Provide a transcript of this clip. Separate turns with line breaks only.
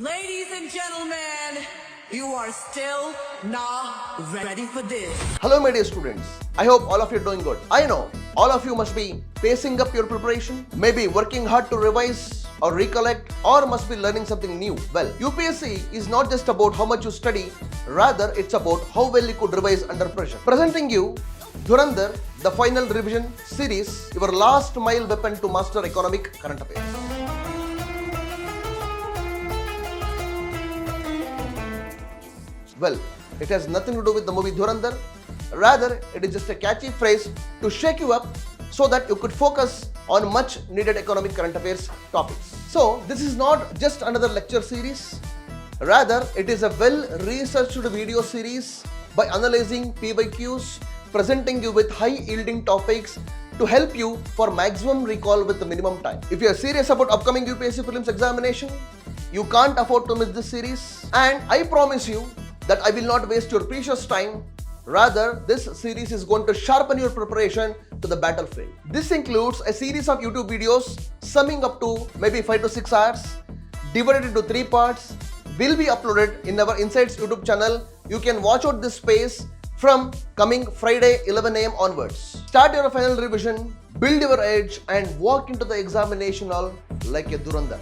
Ladies and gentlemen, you are still not ready for this.
Hello my dear students, I hope all of you are doing good. I know all of you must be pacing up your preparation, maybe working hard to revise or recollect, or must be learning something new. Well, UPSC is not just about how much you study, rather it's about how well you could revise under pressure. Presenting you Dhurandhar, the final revision series, your last mile weapon to master economic current affairs. Well, it has nothing to do with the movie Dhurandhar. Rather, it is just a catchy phrase to shake you up so that you could focus on much needed economic current affairs topics. So, this is not just another lecture series. Rather, it is a well-researched video series by analyzing PYQs, presenting you with high-yielding topics to help you for maximum recall with the minimum time. If you are serious about upcoming UPSC Prelims examination, you can't afford to miss this series. And I promise you that I will not waste your precious time. Rather, this series is going to sharpen your preparation to the battlefield. This includes a series of YouTube videos summing up to maybe 5 to 6 hours, divided into 3 parts, will be uploaded in our Insights YouTube channel. You can watch out this space from coming Friday 11 AM onwards. Start your final revision, build your edge, and walk into the examination hall like a Dhurandhar.